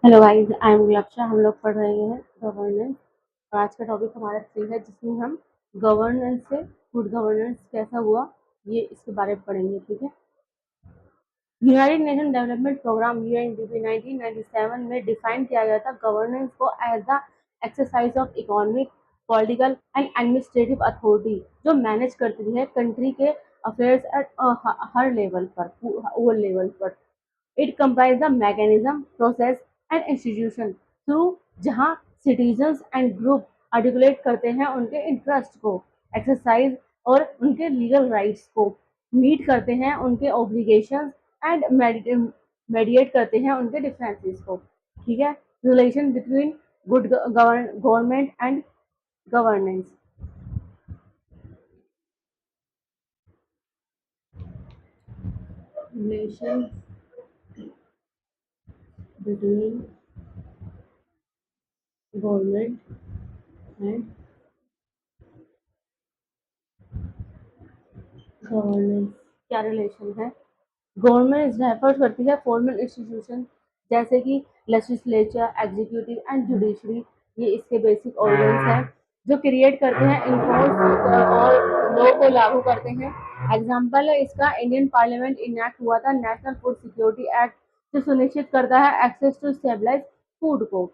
Hello guys, I am लक्ष्य। हम लोग पढ़ रहे हैं गवर्नेंस और आज का टॉपिक हमारा 3 है जिसमें हम गवर्नेंस से गुड गवर्नेंस कैसा हुआ ये इसके बारे में पढ़ेंगे। ठीक है। United Nation Development Programme UNDP 1997 में डिफाइन किया गया था गवर्नेंस को as the exercise of economic, political and administrative authority जो मैनेज करती है कंट्री के अफेयर्स एट हर लेवल पर, ओवर लेवल पर। It comprises the mechanism, process and institution through जहाँ citizens and group articulate करते हैं उनके इंटरेस्ट को, एक्सरसाइज और उनके लीगल राइट्स को, मीट करते हैं उनके ऑब्लिगेशंस एंड मेडिएट करते हैं उनके डिफरेंसेस को। ठीक है। Relation between good government and governance. Relation between government and governance क्या रिलेशन है? गवर्नमेंट रेफर करती है फॉर्मल इंस्टीट्यूशन जैसे कि लेजिस्लेचर, एग्जीक्यूटिव एंड जुडिशरी। ये इसके बेसिक ऑर्गन्स हैं जो क्रिएट करते हैं, इन्फोर्स और लॉ को लागू करते हैं। एग्जाम्पल है इसका इंडियन पार्लियामेंट इनैक्ट हुआ था नेशनल फूड सिक्योरिटी एक्ट जो सुनिश्चित करता है एक्सेस टू स्टेबलाइज फूड को।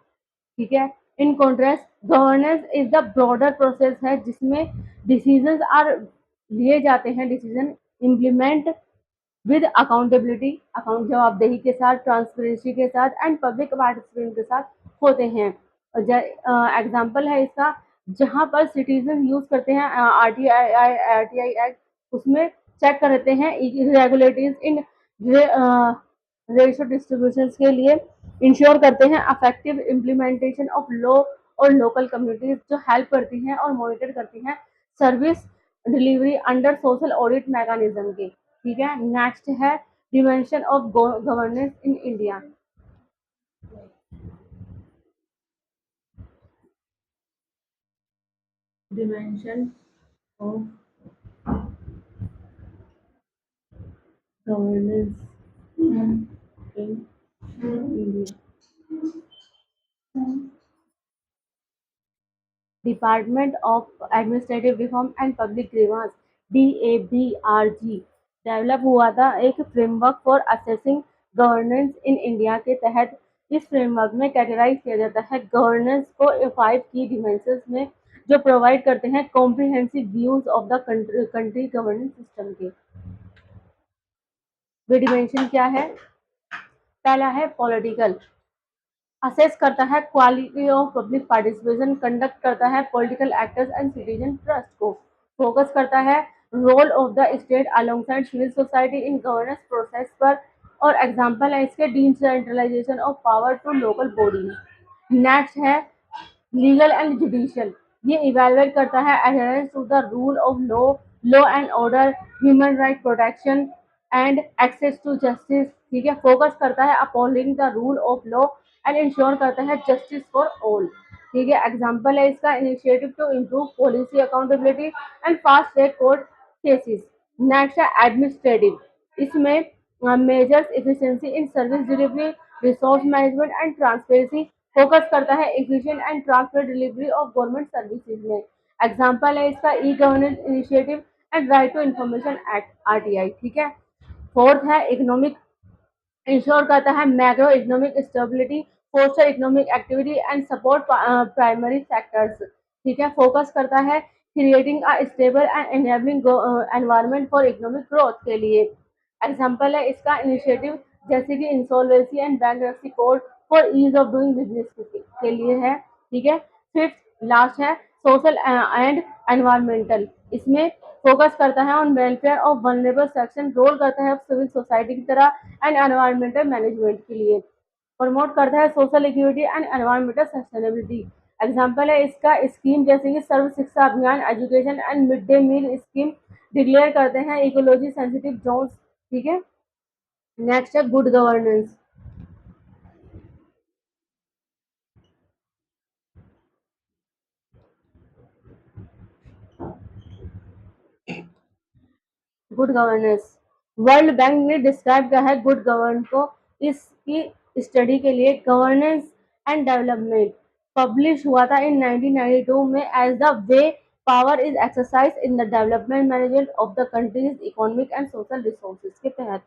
ठीक है। In contrast governance is the broader process है जिसमें डिसीजंस आर लिए जाते हैं, decision implement with accountability, account जवाबदेही के साथ, ट्रांसपेरेंसी के साथ एंड पब्लिक पार्टिसिपेशन के साथ होते हैं। एग्जाम्पल है इसका जहाँ पर सिटीजन यूज करते हैं आरटीआई एक्ट, उसमें चेक करते हैं इरेगुलरिटीज इन रेशो डिस्ट्रीब्यूशन के लिए, इंश्योर करते हैं अफेक्टिव इम्प्लीमेंटेशन ऑफ लॉ और लोकल कम्युनिटीज जो हेल्प करती हैं और मॉनिटर करती हैं service delivery under social audit mechanism के। ठीक है। नेक्स्ट है dimension of governance in India. Dimension of governance in India. Department of administrative reform and public grievance DABRG develop हुआ था एक framework for assessing governance in India के तहत। इस फ्रेमवर्क में कैटेगराइज किया जाता है गवर्नेंस को 5 की डिमेंशंस में जो प्रोवाइड करते हैं comprehensive views of the country governance system के। वे डिमेंशन क्या है? पहला है पॉलिटिकल, असेस करता है quality of public participation, conduct करता है political actors and citizen trust को, फोकस करता है role of the state alongside civil society in governance process पर। और एग्जांपल है इसके decentralisation of power to local bodies. Next है लीगल एंड जुडिशियल, ये इवेलुएट करता है adherence to the rule of law, law and order, human right protection and access to justice. ठीक है। फोकस करता है upholding the rule of law and ensure करता है जस्टिस फॉर ऑल। ठीक है। एग्जाम्पल है इसका initiative to improve policy accountability and fast track court cases. Next है एडमिनिस्ट्रेटिव, इसमें measures efficiency in service delivery, resource management and transparency, focus करता है efficient and transparent delivery of government services में। Example है इसका E governance initiative and right to information act RTI। ठीक है। Fourth है इकोनॉमिक, इंश्योर करता है macro economic stability, foster economic activity and support primary sectors. ठीक है। फोकस करता है creating a stable and enabling environment for economic growth के लिए। एग्जाम्पल है इसका इनिशिएटिव जैसे कि insolvency and bankruptcy code for ease of doing business के लिए है। ठीक है। फिफ्थ लास्ट है सोशल एंड एनवायरमेंटल, इसमें फोकस करता है on welfare of vulnerable section, role करता है सिविल सोसाइटी की तरह एंड एनवायरमेंटल मैनेजमेंट के लिए, प्रमोट करता है social equity and environmental sustainability. Example है इसका स्कीम जैसे कि Sarva Shiksha Abhiyan, education and mid day meal scheme declare करते हैं इकोलॉजी सेंसिटिव जोन्स। ठीक है। नेक्स्ट है good governance. Good governance World Bank ने डिस्क्राइब किया है गुड गवर्न को, इसकी स्टडी के लिए गवर्नेंस एंड डेवलपमेंट पब्लिश हुआ था इन 1992 में as the way power is exercise in the development management of the country's economic and social resources के तहत।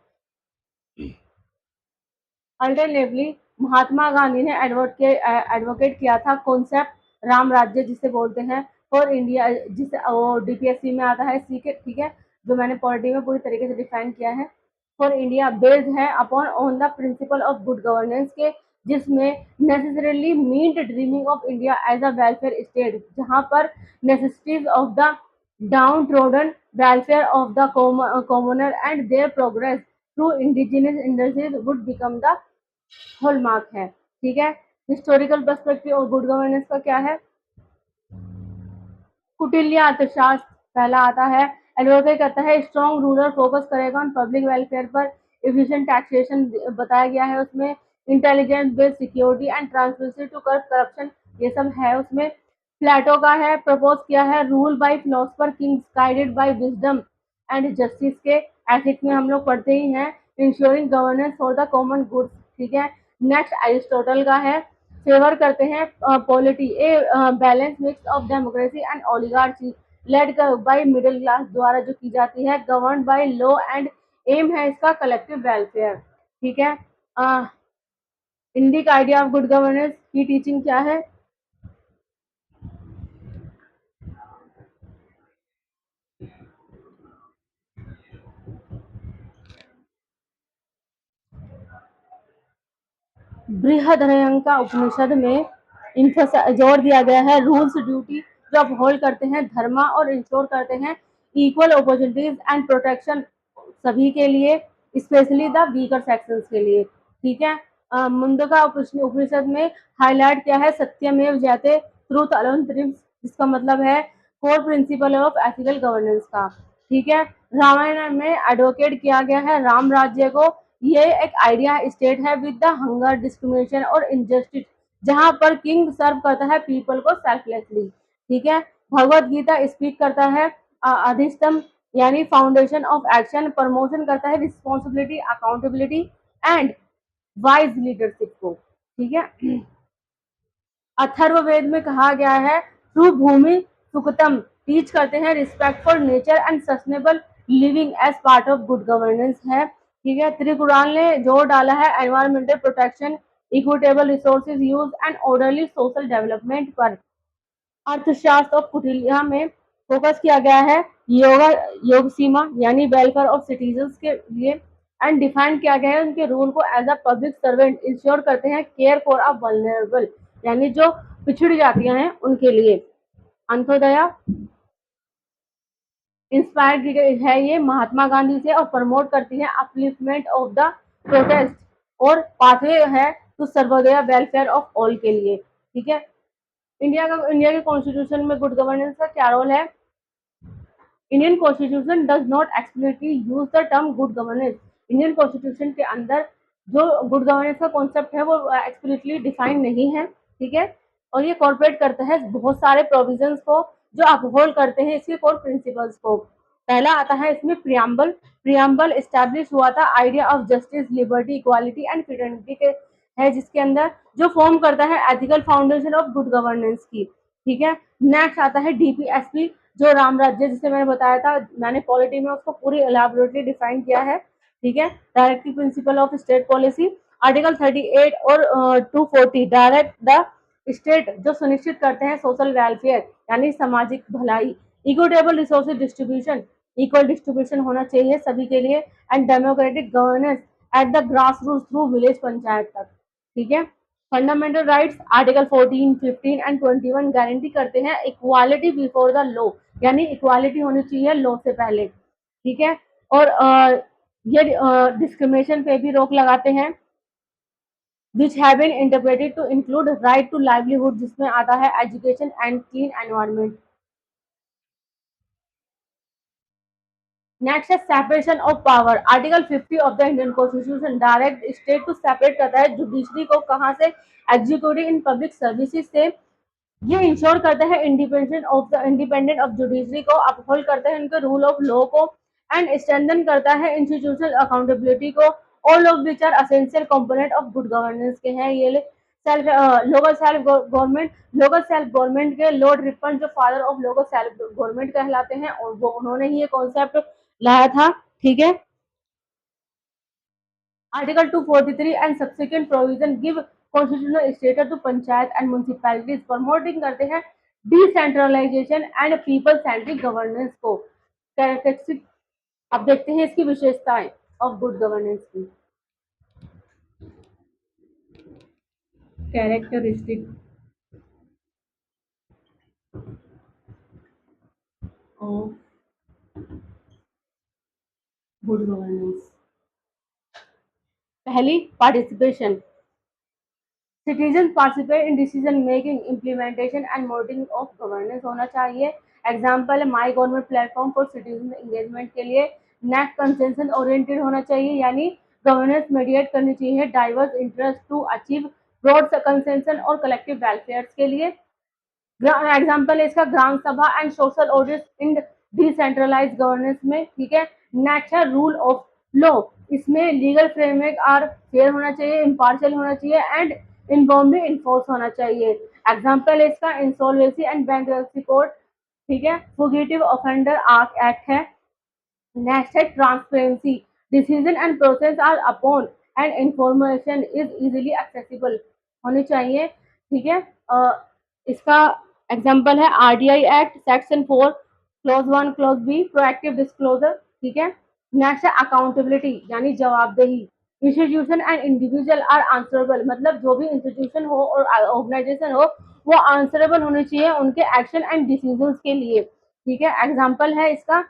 अल्टरनेटली महात्मा गांधी ने एडवोकेट किया था कॉन्सेप्ट राम राज्य जिसे बोलते हैं फॉर इंडिया, जिसे वो डीपीएससी में आता है, ठीक है, जो मैंने पॉलिटी में पूरी तरीके से डिफाइन किया है। फॉर इंडिया बेस्ड है upon on the principle of good governance के, जिसमें necessarily meant dreaming of India as a welfare state, जहां पर necessities of the downtrodden, welfare of the commoner and their progress through indigenous industries would become the hallmark है। ठीक है, historical perspective और good governance का क्या है? कुटिल्य अर्थशास्त्र पहला आता है, एडवोकेट करता है स्ट्रॉन्ग रूलर फोकस करेगा ऑन पब्लिक वेलफेयर पर, एफिशिएंट टैक्सेशन बताया गया है उसमें, intelligence based security and transparency to curb corruption, ये सब है उसमें। प्लेटो का है, प्रपोज किया है rule by philosopher kings guided by wisdom and justice के, एथिक्स में हम लोग पढ़ते ही हैं, ensuring governance for the common goods. ठीक है, नेक्स्ट एरिस्टोटल का है, फेवर करते हैं polity a balance mix of democracy and oligarchy led by middle class द्वारा जो की जाती है, govern by law and aim है इसका कलेक्टिव वेलफेयर। ठीक है, Indic idea of good governance की टीचिंग क्या है? बृहदरंका उपनिषद में जोर दिया गया है रूल्स ड्यूटी जो अपहोल्ड करते हैं धर्मा और इंश्योर करते हैं इक्वल अपॉर्चुनिटीज एंड प्रोटेक्शन सभी के लिए, स्पेशली द वीकर सेक्शंस के लिए। ठीक है, मुंडका उपनिषद में हाईलाइट किया है सत्यमेव जयते, ट्रूथ अलोन ट्रिम्स, जिसका मतलब है core principle of ethical governance का। ठीक है, रामायण में एडवोकेट किया गया है राम राज्य को, ये एक आइडिया स्टेट है विद द हंगर डिस्क्रिमिनेशन और इनजस्टिस, जहां पर किंग सर्व करता है पीपल को सेल्फलेसली। ठीक है, भगवत गीता स्पीक करता है अधिष्टम यानी फाउंडेशन ऑफ एक्शन, प्रमोशन करता है responsibility, accountability and wise leadership को। ठीक है, अथर्ववेद में कहा गया है ट्रू भूमि सुखतम, टीच करते हैं respect for nature and sustainable living as part of good governance है। ठीक है, त्रिकुराल ने जोर डाला है environmental protection, equitable resources use and orderly social development पर। अर्थशास्त्र ऑफ कुटिल्या में फोकस किया गया है योग सीमा यानी वेलफेयर ऑफ सिटीजन्स के लिए, एंड डिफाइन किया गया है उनके रोल को as a public servant, ensure करते हैं केयर फॉर अ वल्नरेबल यानी जो पिछड़ी जातियां हैं उनके लिए। अंत्योदया इंस्पायर्ड है ये महात्मा गांधी से और प्रमोट करती है अपलिफ्टमेंट ऑफ द प्रोटेस्ट, और पाथवे है to Sarvodaya welfare of all के लिए। ठीक है, इंडिया के कॉन्स्टिट्यूशन में गुड गवर्नेंस का क्या रोल है? Indian constitution does not explicitly use the term good governance. Indian constitution के अंदर जो गुड गवर्नेंस का कॉन्सेप्ट है वो एक्सप्लिसिटली डिफाइन नहीं है। ठीक है, और ये कॉर्पोरेट करता है बहुत सारे प्रोविजंस को जो अपहोल्ड करते हैं इसके कोर प्रिंसिपल्स को। पहला आता है इसमें प्रियम्बल, प्रियम्बल एस्टैब्लिश हुआ था idea of justice, liberty, equality and fraternity के है, जिसके अंदर जो फॉर्म करता है ethical foundation of good governance की। ठीक है, नेक्स्ट आता है डीपीएसपी जो राम राज्य जिसे मैंने बताया था, मैंने पॉलिटी में उसको पूरी एलैबोरेटली डिफाइन किया है। ठीक है, directive principle of state policy, article 38 और 240 डायरेक्ट द स्टेट जो सुनिश्चित करते हैं सोशल वेलफेयर यानी सामाजिक भलाई, equitable resources distribution, equal distribution होना चाहिए सभी के लिए, and democratic governance at the grass root through village panchayat तक। ठीक है, fundamental rights article 14, 15 and 21 guarantee करते हैं इक्वालिटी बिफोर द लॉ यानी इक्वालिटी होनी चाहिए लॉ से पहले। ठीक है, और ये डिस्क्रिमिनेशन पे भी रोक लगाते हैं which have been interpreted to include right to livelihood जिसमें आता है education and clean environment। Next है separation of power, article 50 of the Indian constitution direct state to separate करता है जुडिशरी को कहाँ से? एग्जीक्यूटिव इन पब्लिक सर्विसेज से। ये इंश्योर करता है इंडिपेंडेंट ऑफ जुडिशरी को, अपहोल्ड करता है उनके रूल ऑफ लॉ को, एंड स्ट्रेंथन करता है इंस्टीट्यूशनल अकाउंटेबिलिटी को, all of which are essential component of good governance के हैं ये self local self government. Local self government के लॉर्ड रिपन जो father of local self government कहलाते हैं और वो उन्होंने ही ये कॉन्सेप्ट लाया था। ठीक है, article 243 and subsequent provision give constitutional status to panchayat and municipalities, promoting करते हैं decentralisation and people centric governance को। कैरेक्टरिस्टिक, अब देखते हैं इसकी विशेषताएं ऑफ गुड गवर्नेंस की। कैरेक्टरिस्टिक ऑफ गुड गवर्नेंस, पहली participation, citizen participate in decision making, implementation and monitoring of governance होना चाहिए। एग्जाम्पल है my government platform for citizen engagement के लिए नेक कंसेंसन ओरिएंटेड होना चाहिए, यानी गवर्नेंस मीडिएट करनी चाहिए diverse interest to achieve broad consensus और कलेक्टिव वेलफेयर के लिए। एग्जाम्पल है इसका Gram Sabha and social audit in decentralise governance में। ठीक है, नेक्स्ट है रूल ऑफ लॉ, इसमें लीगल फ्रेमवर्क आर फेयर होना चाहिए, इम्पार्शियल होना चाहिए एंड इनफॉर्मली इन्फोर्स होना चाहिए। एग्जाम्पल है इसका इंसॉल्वेंसी एंड बैंक्रप्सी कोड। ठीक है, फुगिटिव ऑफेंडर एक्ट है। नेक्स्ट है transparency, decision and process are upon and information is easily accessible होनी चाहिए। ठीक है, इसका एग्जाम्पल है RTI act section 4 clause 1 clause B, proactive disclosure. ठीक है, नेक्स्ट है अकाउंटेबिलिटी यानी जवाबदेही, institution and individual are answerable, मतलब जो भी इंस्टीट्यूशन हो और ऑर्गेनाइजेशन हो वो आंसरेबल होने चाहिए उनके एक्शन एंड डिसीजंस के लिए। ठीक है, एग्जाम्पल है इसका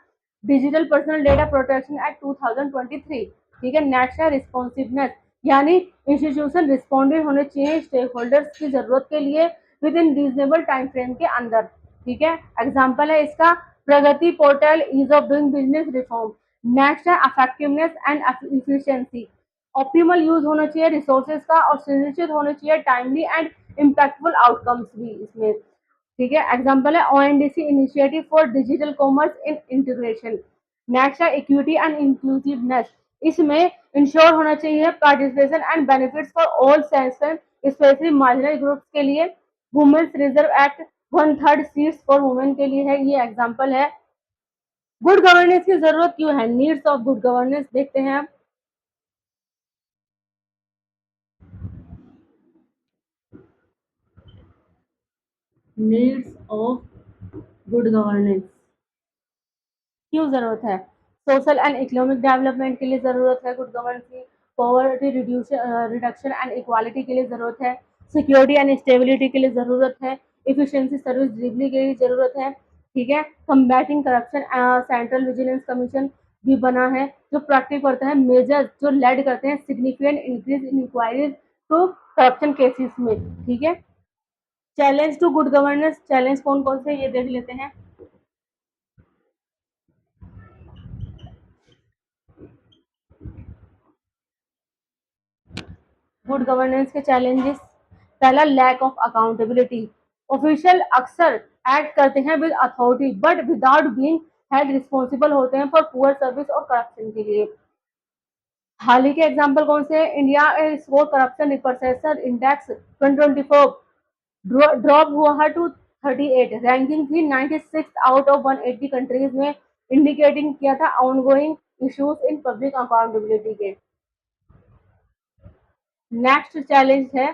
digital personal data protection act 2023। ठीक है, नेक्स्ट है रिस्पॉन्सिवनेस, यानी इंस्टीट्यूशन रिस्पॉन्डेड होने चाहिए स्टेक होल्डर्स की जरूरत के लिए within reasonable time frame के अंदर। ठीक है, एग्जाम्पल है इसका Pragati portal, ease of doing business reform. Next है effectiveness and efficiency, optimal use होना चाहिए रिसोर्सेज का और सुनिश्चित होने चाहिए टाइमली एंड इम्पैक्टफुल आउटकम्स भी इसमें। ठीक है, एग्जाम्पल है ONDC initiative for digital commerce in integration. Next है इक्विटी एंड इंक्लूसिवनेस, इसमें इंश्योर होना चाहिए participation and benefits for all section specially marginal groups के लिए। Women's reserve act 1/3 seats for women के लिए है, ये एग्जाम्पल है। गुड गवर्नेंस की जरूरत क्यों है, नीड्स ऑफ गुड गवर्नेंस देखते हैं अब। नीड्स ऑफ गुड गवर्नेंस क्यों जरूरत है, सोशल एंड इकोनॉमिक डेवलपमेंट के लिए जरूरत है गुड गवर्नेंस की, पॉवर्टी रिडक्शन एंड इक्वालिटी के लिए जरूरत है, सिक्योरिटी एंड स्टेबिलिटी के लिए जरूरत है, इफिशिएंसी सर्विस डिलीवरी के लिए जरूरत है। ठीक है, combating corruption, central vigilance commission भी बना है जो प्रैक्टिस करता है मेजर्स जो लेड करते हैं significant increase in inquiries to corruption cases में। ठीक है, challenge to good governance, challenge कौन कौन से ये देख लेते हैं। गुड गवर्नेंस के चैलेंजेस, पहला लैक ऑफ अकाउंटेबिलिटी, ऑफिशियल अक्सर एक्ट करते हैं with authority but without being held responsible होते हैं फॉर पुअर सर्विस और करप्शन के लिए। हाल ही के एग्जाम्पल कौन से हैं, India score corruption perception index 2024 drop हुआ है टू 38, रैंकिंग थी 96 आउट ऑफ 180 कंट्रीज में, इंडिकेटिंग किया था ongoing issues in public accountability के। नेक्स्ट चैलेंज है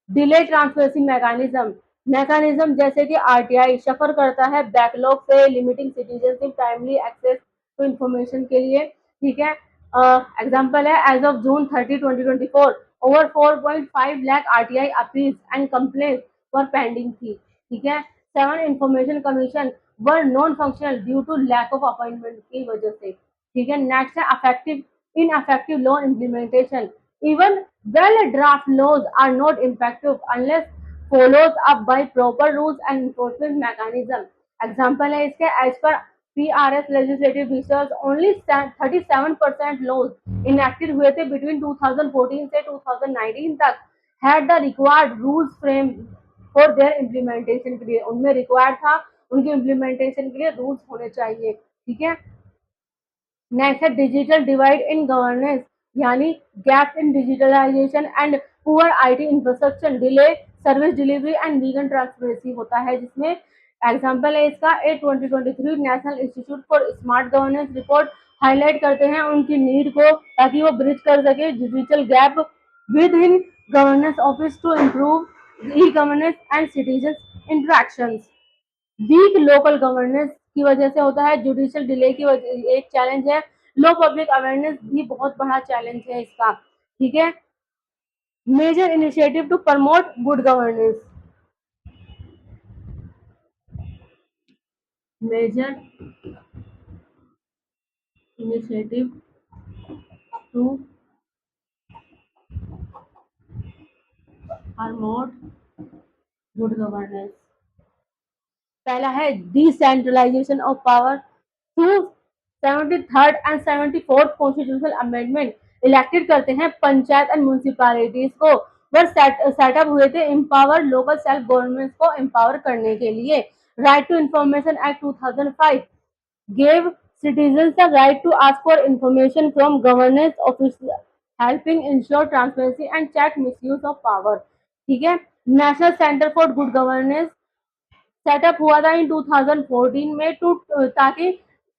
डिले ट्रांसपेरेंसी मैकेनिज्म, मैकेनिज्म जैसे कि आरटीआई सफर करता है बैकलॉग से, limiting citizenship timely access to information के लिए। ठीक है, एग्जांपल है as of June 30 2024 over 4.5 lakh RTI appeals and complaints were pending थी। ठीक है, 7 information commission were non functional due to lack of appointment की वजह से। ठीक है, नेक्स्ट है affective ineffective law implementation. Even well-drafted laws are not effective unless followed up by proper rules and enforcement mechanism. Example है इसके as per PRS legislative research only 37% laws enacted हुए थे between 2014 से 2019 तक had the required rules frame for their implementation के लिए, उनमें required था उनके implementation के लिए rules होने चाहिए। ठीक है, नेक्स्ट है डिजिटल डिवाइड इन गवर्नेंस, यानी gap in digitalisation and poor IT infrastructure, delay service delivery and weaken transparency होता है, जिसमें एग्जाम्पल है इसका 2023 national institute for smart governance report highlight करते हैं उनकी नीड को, ताकि वो ब्रिज कर सके digital gap within governance office to improve E governance and citizen interactions. Weak local governance की वजह से होता है, जुडिशियल डिले की वजह एक चैलेंज है, लो पब्लिक अवेयरनेस भी बहुत बड़ा चैलेंज है इसका। ठीक है, major initiative to promote good governance, major initiative to promote good governance. पहला है decentralisation of power through 73rd and 74th constitutional amendment elected करते हैं पंचायत एंड म्यूनिसिपैलिटीज को, वह सेटअप हुए थे एम्पावर लोकल सेल्फ गवर्नमेंट को एम्पावर करने के लिए। Right to information act 2005 gave citizens the right to ask for information from governance officials, helping ensure transparency and check misuse of power। ठीक है, national centre for good governance set up हुआ था in 2014 में to, ताकि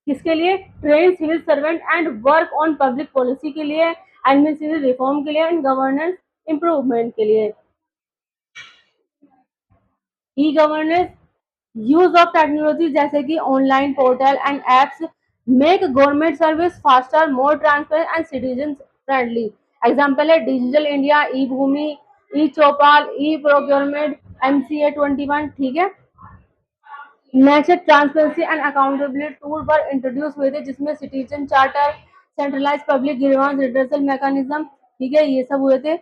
किसके लिए, train civil servant and work on public policy के लिए, एडमिनिस्ट्रेटिव रिफॉर्म के लिए एंड गवर्नेंस इम्प्रूवमेंट के लिए। E governance use of technology जैसे कि online portal and apps make government service faster, more transparent and citizen friendly. Example है digital India, e Bhoomi, e Chaupal, e procurement, MCA 21। ठीक है, next transparency and accountability tool पर introduce हुए थे, जिसमें citizen charter, centralise public grievance redressal mechanism, ठीक है, ये सब हुए थे।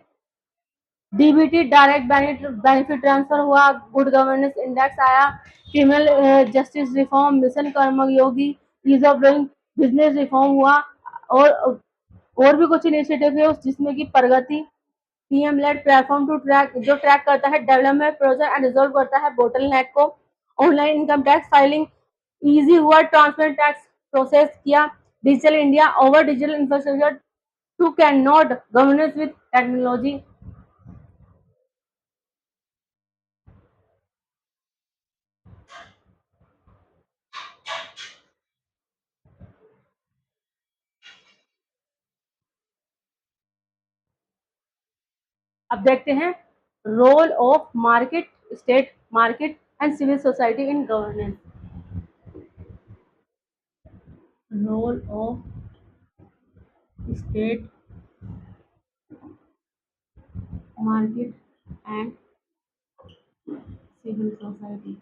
डीबीटी डायरेक्ट बेनिफिट ट्रांसफर हुआ, गुड गवर्नेंस इंडेक्स आया, criminal justice reform, mission Karmayogi, ease of doing business reform हुआ, और भी कुछ इनिशिएटिव है जिसमें कि Pragati PM led platform to track, जो ट्रैक करता है डेवलपमेंट प्रोजेक्ट एंड रिजोल्व करता है बोटल नेक को। Online income tax filing easy हुआ, ट्रांसपेरेंट टैक्स प्रोसेस किया, digital India over digital infrastructure to can not governance with technology. अब देखते हैं role of market, state market and civil society in governance. Role of state market and civil society.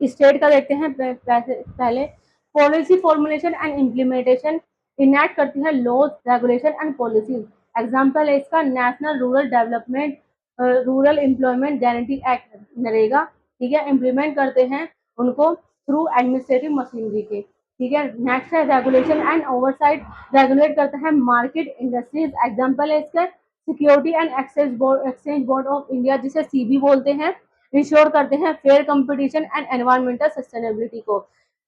State का देखते हैं पहले, policy formulation and implementation enact करती है laws, regulation and policies. Example है इसका national rural development, rural employment guarantee act, NREGA. ठीक है, इम्प्लीमेंट करते हैं उनको थ्रू एडमिनिस्ट्रेटिव मशीनरी के। ठीक है, नेक्स्ट है रेगुलेशन एंड ओवरसाइट, रेगुलेट करता है मार्केट इंडस्ट्रीज। एग्जाम्पल है इसका security and exchange board of India, जिसे सीबी बोलते हैं, इंश्योर करते हैं fair competition and environmental sustainability को।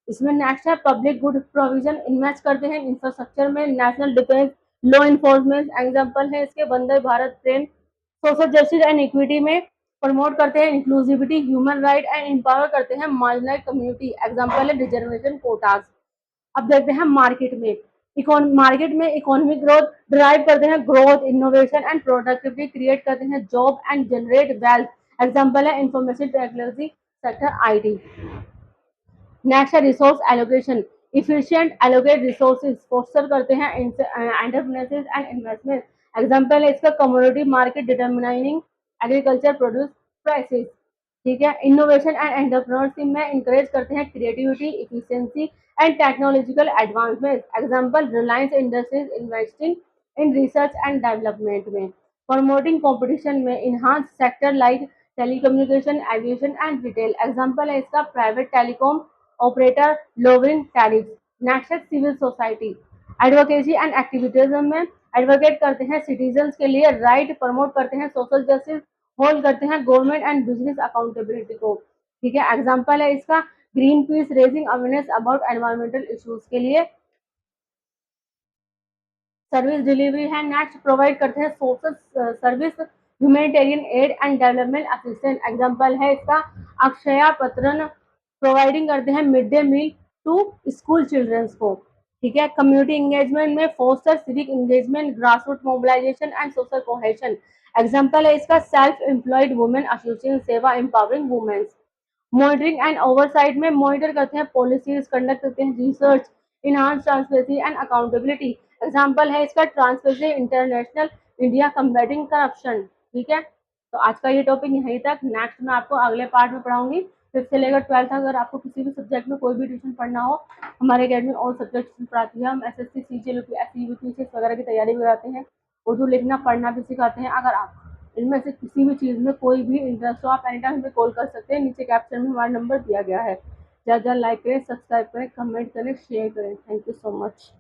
इसमें नेक्स्ट है पब्लिक गुड प्रोविजन, इन्वेस्ट करते हैं इंफ्रास्ट्रक्चर में, national defence, law enforcement. Example है इसके Vande Bharat train, social justice and equity में प्रमोट करते हैं inclusivity, human right and empower करते हैं मार्जिनलाइज्ड कम्युनिटी। एग्जाम्पल है रिजर्वेशन कोटास। अब देखते हैं मार्केट में, मार्केट में इकोनॉमिक ग्रोथ ड्राइव करते हैं, growth, innovation and productivity create करते हैं, job and generate wealth. Example है information technology sector, IT। Next है resource allocation, efficient allocate resources, foster करते हैं एंटरप्रेन्योरशिप एंड इन्वेस्टमेंट। एग्जाम्पल है इसका commodity market determining agriculture produce prices. ठीक है, इनोवेशन एंड एंटरप्रेन्योरशिप में इंकरेज करते हैं creativity, efficiency and technological advancement. Example Reliance Industries investing in research and development में। प्रमोटिंग कॉम्पिटिशन में enhance sector like telecommunication, aviation and retail. Example है इसका private telecom operator lowering tariff. Next है civil society, advocacy and एक्टिविटीज्म में advocate करते हैं citizens के लिए राइट, प्रमोट करते हैं सोशल जस्टिस, होल्ड करते हैं गवर्नमेंट एंड बिजनेस अकाउंटेबिलिटी को। ठीक है, एग्जाम्पल है इसका Greenpeace raising awareness about environmental issues के लिए। सर्विस डिलीवरी है नेक्स्ट, प्रोवाइड करते हैं social service, humanitarian aid and development assistant. Example है इसका अक्षया पत्रन, प्रोवाइडिंग करते हैं mid day meal to school childrens को। ठीक है, कम्युनिटी एंगेजमेंट में foster civic engagement, grass root mobilisation and social cohesion. Example है इसका सेल्फ एम्प्लॉयड वुमेन एसोसिएशन सेवा empowering womens. Monitoring and oversight में मॉनिटर करते हैं पॉलिसीज, कंडक्ट करते हैं research, enhance transparency and accountability. Example है इसका transparency international, India combating corruption. ठीक है, तो आज का ये टॉपिक यहीं तक। नेक्स्ट मैं आपको अगले पार्ट में पढ़ाऊंगी, फिफ्थ से लेकर 12th। अगर आपको किसी भी सब्जेक्ट में कोई भी ट्यूशन पढ़ना हो, हमारे अकेडमी ऑल सब्जेक्ट पढ़ाती है। हम एसएससी, सीजीएल, यूपीएससी, यूपीएससी वगैरह की तैयारी भी कराते हैं, उर्दू लिखना पढ़ना भी सिखाते हैं। अगर आप इनमें से किसी भी चीज़ में कोई भी इंटरेस्ट हो, आप एनी टाइम हमें कॉल कर सकते हैं। नीचे कैप्शन में हमारा नंबर दिया गया है। ज़्यादा ज़्यादा लाइक करें, सब्सक्राइब करें, कमेंट करें, शेयर करें। Thank you so much.